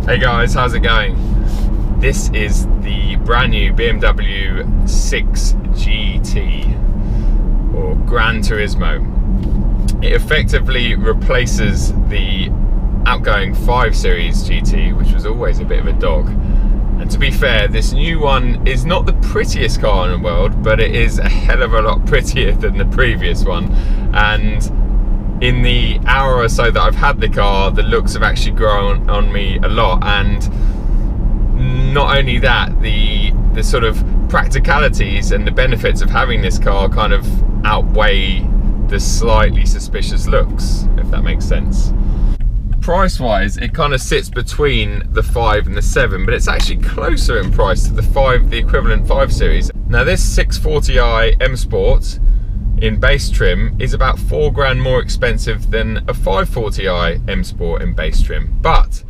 Hey guys, how's it going? This is the brand new BMW 6 GT or Gran Turismo. It effectively replaces the outgoing 5 Series GT, which was always a bit of a dog. And to be fair, this new one is not the prettiest car in the world, but it is a hell of a lot prettier than the previous one. And in the hour or so that I've had the car, the looks have actually grown on me a lot. And not only that, the sort of practicalities and the benefits of having this car kind of outweigh the slightly suspicious looks, if that makes sense. Price wise, it kind of sits between the 5 and the 7, but it's actually closer in price to the equivalent 5 Series. Now this 640i M Sport in base trim is about 4 grand more expensive than a 540i M Sport in base trim, but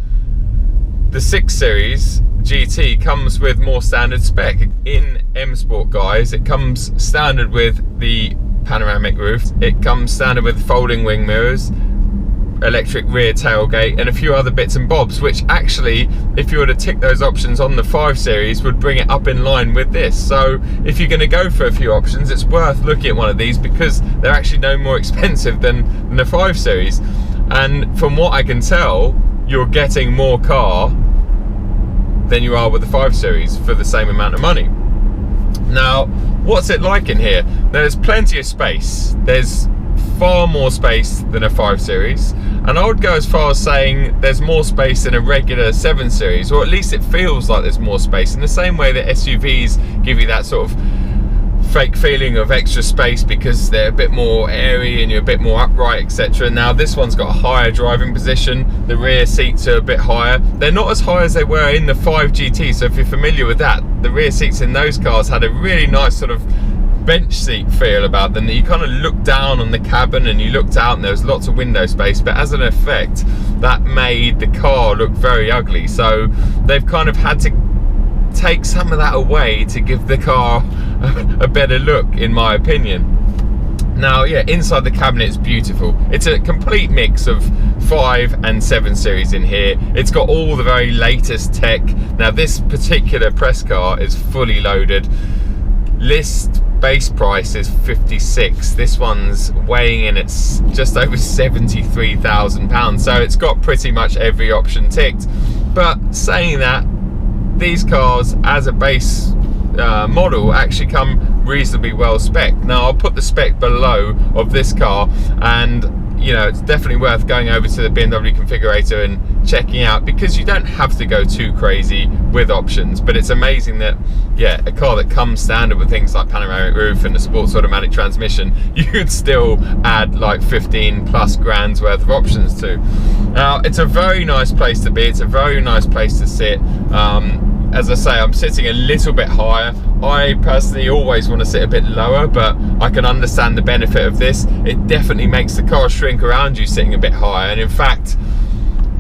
the 6 Series GT comes with more standard spec. In M Sport, guys, it comes standard with the panoramic roof, it comes standard with folding wing mirrors, electric rear tailgate, and a few other bits and bobs, which actually, if you were to tick those options on the 5 Series, would bring it up in line with this. So if you're going to go for a few options, it's worth looking at one of these because they're actually no more expensive than the 5 Series. And from what I can tell, you're getting more car than you are with the 5 Series for the same amount of money. Now, what's it like in here? There's plenty of space. There's far more space than a 5 Series, and I would go as far as saying there's more space than a regular 7 Series, or at least it feels like there's more space, in the same way that SUVs give you that sort of fake feeling of extra space because they're a bit more airy and you're a bit more upright, etc. Now this one's got a higher driving position, the rear seats are a bit higher. They're not as high as they were in the 5 GT, so if you're familiar with that, the rear seats in those cars had a really nice sort of bench seat feel about them, that you kind of looked down on the cabin and you looked out and there was lots of window space, but as an effect that made the car look very ugly. So they've kind of had to take some of that away to give the car a better look, in my opinion. Now, yeah, inside the cabinet is beautiful. It's a complete mix of 5 and 7 Series in here. It's got all the very latest tech. Now this particular press car is fully loaded. List base price is 56. This one's weighing in at just over £73,000, so it's got pretty much every option ticked. But saying that, these cars as a base model actually come reasonably well spec. Now I'll put the spec below of this car, and you know, it's definitely worth going over to the BMW configurator and checking out, because you don't have to go too crazy with options. But it's amazing that, yeah, a car that comes standard with things like panoramic roof and a sports automatic transmission, you could still add like 15 plus grand's worth of options to. Now, it's a very nice place to be. It's a very nice place to sit. As I say, I'm sitting a little bit higher. I personally always want to sit a bit lower, but I can understand the benefit of this. It definitely makes the car shrink around you sitting a bit higher, and in fact,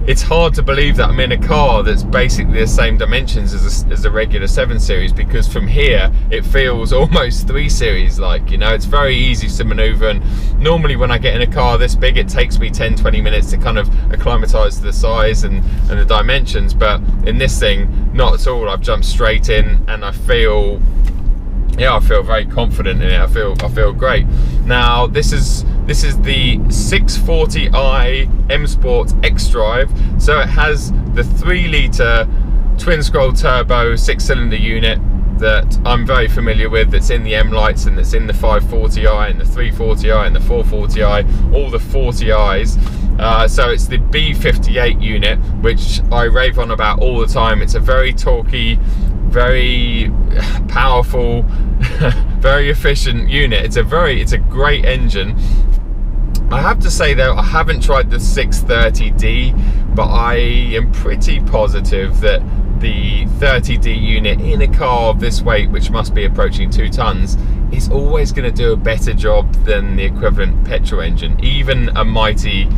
it's hard to believe that I'm in a car that's basically the same dimensions as a regular 7 Series, because from here it feels almost 3 Series like, you know. It's very easy to maneuver, and normally when I get in a car this big it takes me 10-20 minutes to kind of acclimatise to the size and the dimensions, but in this thing, not at all. I've jumped straight in and I feel very confident in it. I feel great. Now this is the 640i M Sport xDrive, so it has the 3-litre twin-scroll turbo 6-cylinder unit that I'm very familiar with, that's in the M Lights and that's in the 540i and the 340i and the 440i, all the 40i's. So it's the B58 unit, which I rave on about all the time. It's a very torquey, very powerful, very efficient unit. It's a great engine. I have to say though, I haven't tried the 630D, but I am pretty positive that the 30D unit in a car of this weight, which must be approaching 2 tons, is always going to do a better job than the equivalent petrol engine, even a mighty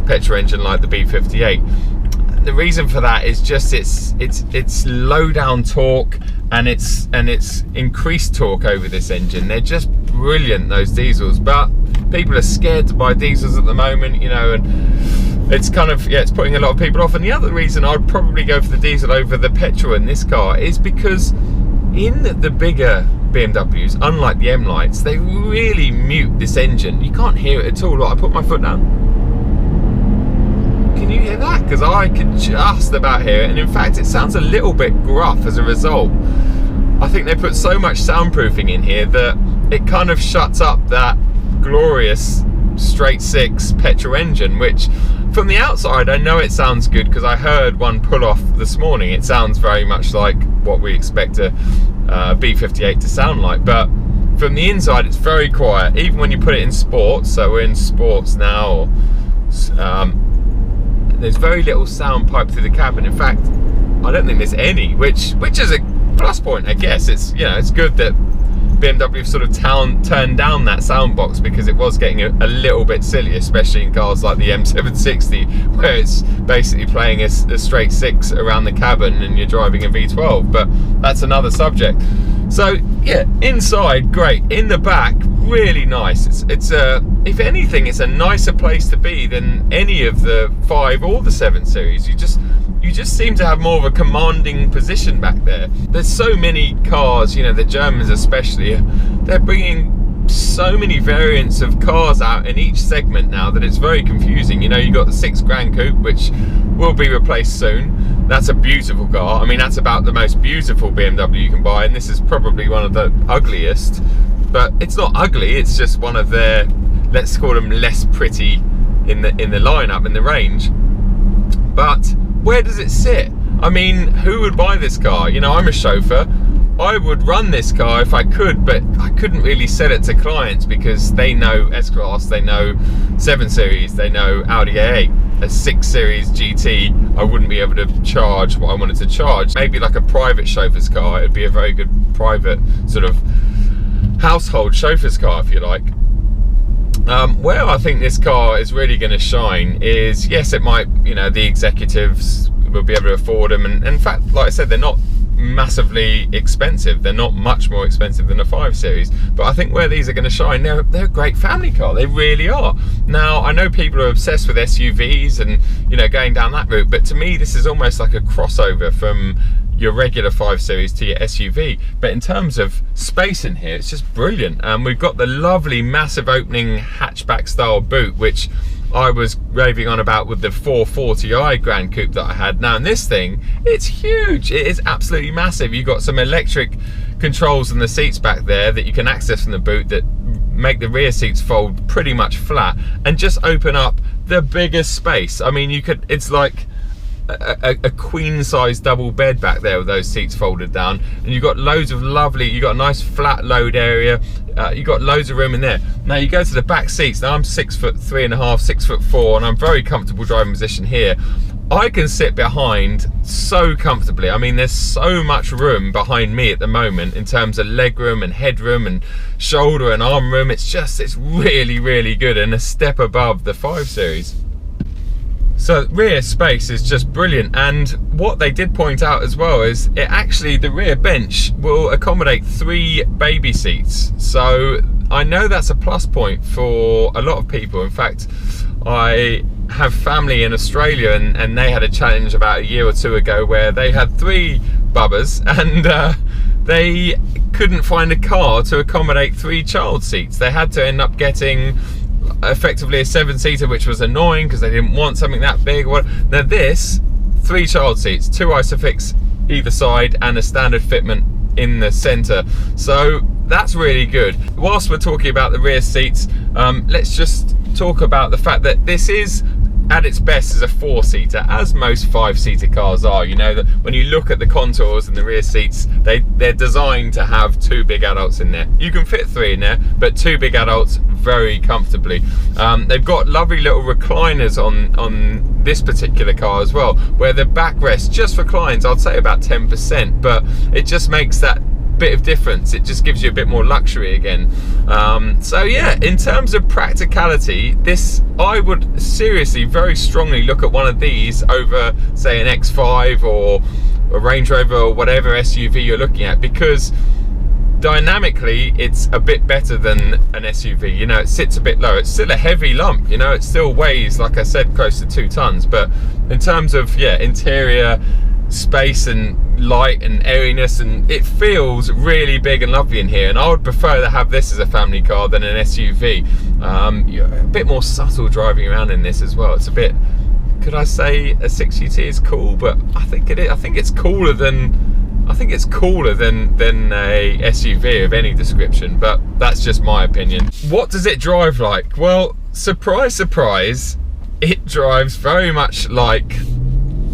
petrol engine like the B58. The reason for that is just its low down torque and its increased torque over this engine. They're just brilliant, those diesels, but people are scared to buy diesels at the moment, you know, and it's kind of, yeah, it's putting a lot of people off. And the other reason I'd probably go for the diesel over the petrol in this car is because in the bigger BMWs, unlike the M Lights, they really mute this engine. You can't hear it at all. Look, I put my foot down. Can you hear that? Because I could just about hear it, and in fact it sounds a little bit gruff as a result. I think they put so much soundproofing in here that it kind of shuts up that glorious straight six petrol engine, which from the outside I know it sounds good because I heard one pull off this morning. It sounds very much like what we expect a B58 to sound like, but from the inside it's very quiet, even when you put it in sports. So we're in sports now. There's very little sound pipe through the cabin. In fact, I don't think there's any, which is a plus point, I guess. It's, you know, it's good that BMW sort of turned down that sound box, because it was getting a little bit silly, especially in cars like the M760, where it's basically playing a straight six around the cabin and you're driving a V12. But that's another subject. So yeah, inside great, in the back really nice. It's if anything, it's a nicer place to be than any of the 5 or the 7 Series. You just seem to have more of a commanding position back there. There's so many cars, you know, the Germans especially, they're bringing so many variants of cars out in each segment now that it's very confusing. You know, you've got the 6 Gran Coupe, which will be replaced soon. That's a beautiful car. I mean, that's about the most beautiful BMW you can buy, and this is probably one of the ugliest. But it's not ugly, it's just one of their, let's call them less pretty in the lineup, in the range. But where does it sit? I mean, who would buy this car? You know, I'm a chauffeur. I would run this car if I could, but I couldn't really sell it to clients because they know S-Class, they know 7 Series, they know Audi A8. A 6 Series GT, I wouldn't be able to charge what I wanted to charge. Maybe like a private chauffeur's car, it'd be a very good private sort of household chauffeur's car, if you like. Where I think this car is really going to shine is, yes, it might, you know, the executives will be able to afford them, and in fact, like I said, they're not massively expensive. They're not much more expensive than a 5 Series, but I think where these are going to shine, they're a great family car. They really are. Now, I know people are obsessed with SUVs and, you know, going down that route, but to me this is almost like a crossover from your regular 5 Series to your SUV. But in terms of space in here, it's just brilliant. We've got the lovely massive opening hatchback style boot, which I was raving on about with the 640i Gran Coupe that I had. Now in this thing, it's huge. It is absolutely massive. You've got some electric controls in the seats back there that you can access from the boot that make the rear seats fold pretty much flat and just open up the biggest space. I mean, you could, it's like a queen size double bed back there with those seats folded down, and you've got loads of lovely, you've got a nice flat load area, you've got loads of room in there. Now you go to the back seats. Now I'm 6'3.5", 6'4", and I'm very comfortable driving position here. I can sit behind so comfortably. I mean, there's so much room behind me at the moment in terms of leg room and headroom and shoulder and arm room. It's really, really good, and a step above the 5 Series. So rear space is just brilliant, and what they did point out as well is it actually, the rear bench will accommodate 3 baby seats. So I know that's a plus point for a lot of people. In fact, I have family in Australia, and they had a challenge about a year or 2 ago where they had 3 bubbers, and they couldn't find a car to accommodate 3 child seats. They had to end up getting effectively a 7-seater, which was annoying because they didn't want something that big. Now this, 3 child seats, 2 Isofix either side, and a standard fitment in the center. So that's really good. Whilst we're talking about the rear seats, let's just talk about the fact that this is at its best as a 4-seater, as most 5-seater cars are. You know, that when you look at the contours and the rear seats, they're designed to have 2 big adults in there. You can fit 3 in there, but 2 big adults very comfortably. They've got lovely little recliners on this particular car as well, where the backrest just reclines, I'd say about 10%, but it just makes that bit of difference. It just gives you a bit more luxury again. So yeah, in terms of practicality, this, I would seriously very strongly look at one of these over, say, an X5 or a Range Rover or whatever SUV you're looking at, because dynamically it's a bit better than an SUV. You know, it sits a bit low. It's still a heavy lump, you know, it still weighs, like I said, close to 2 tons. But in terms of, yeah, interior space and light and airiness, and it feels really big and lovely in here, and I would prefer to have this as a family car than an SUV. A bit more subtle driving around in this as well. It's a bit, could I say a 6GT is cool, but I think it is. I think it's cooler than a SUV of any description, but that's just my opinion. What does it drive like? Well, surprise, surprise, it drives very much like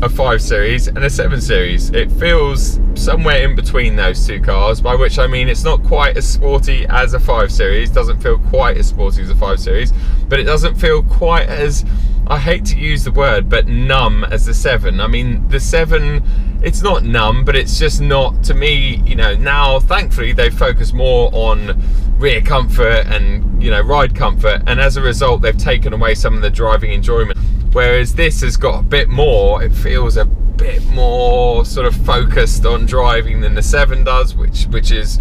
a 5 Series and a 7 Series. It feels somewhere in between those two cars, by which I mean it's not quite as sporty as a 5 Series, doesn't feel quite as sporty as a 5 Series, but it doesn't feel quite as, I hate to use the word, but numb as the 7. I mean, the 7, it's not numb, but it's just not, to me, you know, now thankfully they focus more on rear comfort and, you know, ride comfort, and as a result they've taken away some of the driving enjoyment. Whereas this has got a bit more, it feels a bit more sort of focused on driving than the 7 does, which is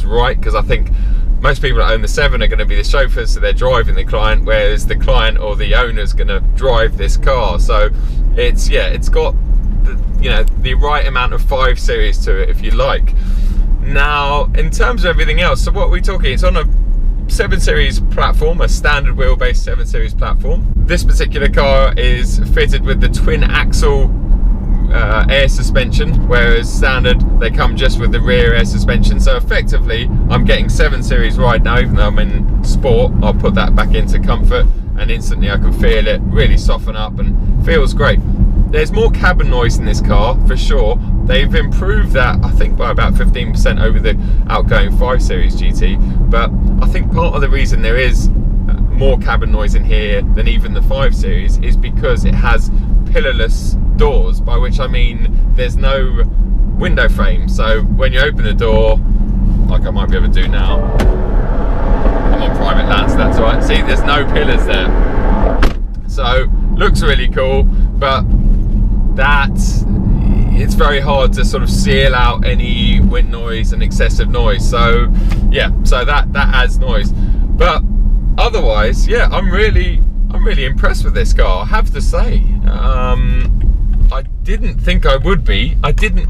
right, because I think most people that own the 7 are going to be the chauffeurs, so they're driving the client, whereas the client or the owner is going to drive this car. So it's, yeah, it's got the, you know, the right amount of 5 Series to it, if you like. Now, in terms of everything else, so what are we talking? It's on a 7 Series platform, a standard wheelbase 7 Series platform. This particular car is fitted with the twin axle air suspension, whereas standard they come just with the rear air suspension. So effectively I'm getting 7 Series ride now, even though I'm in sport. I'll put that back into comfort and instantly I can feel it really soften up and feels great. There's more cabin noise in this car for sure. They've improved that, I think, by about 15% over the outgoing 5 Series GT, but I think part of the reason there is more cabin noise in here than even the 5 Series is because it has pillarless doors, by which I mean there's no window frame. So when you open the door, like I might be able to do now, I'm on private land, so that's all right. See, there's no pillars there. So looks really cool, but it's very hard to sort of seal out any wind noise and excessive noise. So yeah, so that adds noise. But otherwise, yeah, I'm really impressed with this car, I have to say. I didn't think I would be. I didn't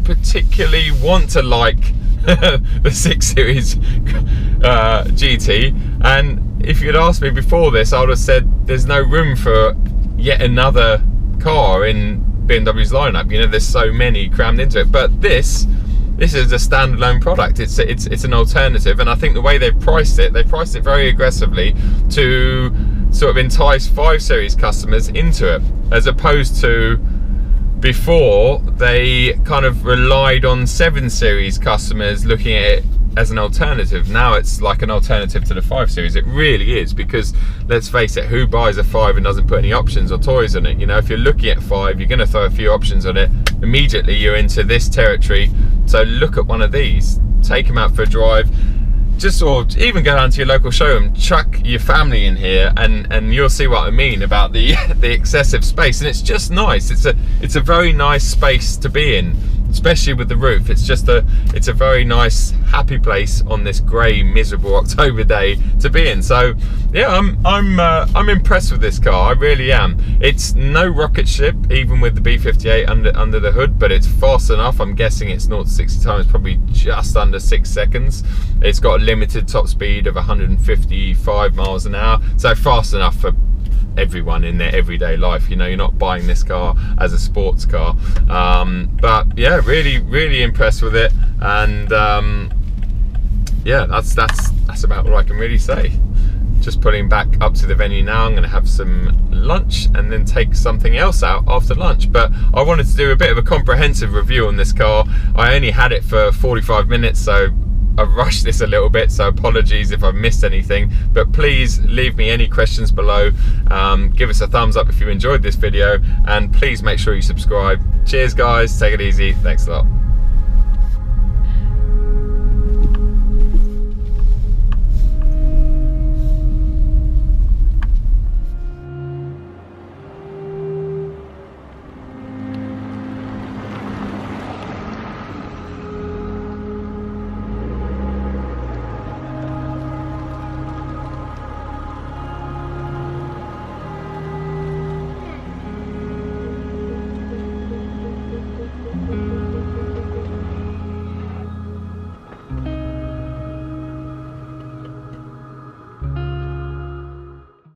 particularly want to like the 6 Series GT, and if you'd asked me before this, I would have said there's no room for yet another car in BMW's lineup. You know, there's so many crammed into it. But this is a standalone product. It's an alternative, and I think the way they've priced it very aggressively to sort of entice 5 Series customers into it, as opposed to before they kind of relied on 7 Series customers looking at it as an alternative. Now it's like an alternative to the 5 Series. It really is, because let's face it, who buys a 5 and doesn't put any options or toys on it? You know, if you're looking at 5, you're going to throw a few options on it, immediately you're into this territory. So look at one of these, take them out for a drive, just, or even go down to your local showroom, chuck your family in here, and you'll see what I mean about the excessive space. And it's just nice. It's a very nice space to be in, especially with the roof. It's a very nice, happy place on this grey, miserable October day to be in. So yeah, I'm impressed with this car. I really am. It's no rocket ship, even with the B58 under the hood, but it's fast enough. I'm guessing it's 0 to 60 times probably just under 6 seconds. It's got a limited top speed of 155 miles an hour, so fast enough for everyone in their everyday life. You know, you're not buying this car as a sports car. But yeah, really impressed with it, and yeah, that's about all I can really say. Just pulling back up to the venue now. I'm going to have some lunch and then take something else out after lunch. But I wanted to do a bit of a comprehensive review on this car. I only had it for 45 minutes, so I've rushed this a little bit, so apologies if I've missed anything, but please leave me any questions below. Give us a thumbs up if you enjoyed this video, and please make sure you subscribe. Cheers guys, take it easy, thanks a lot.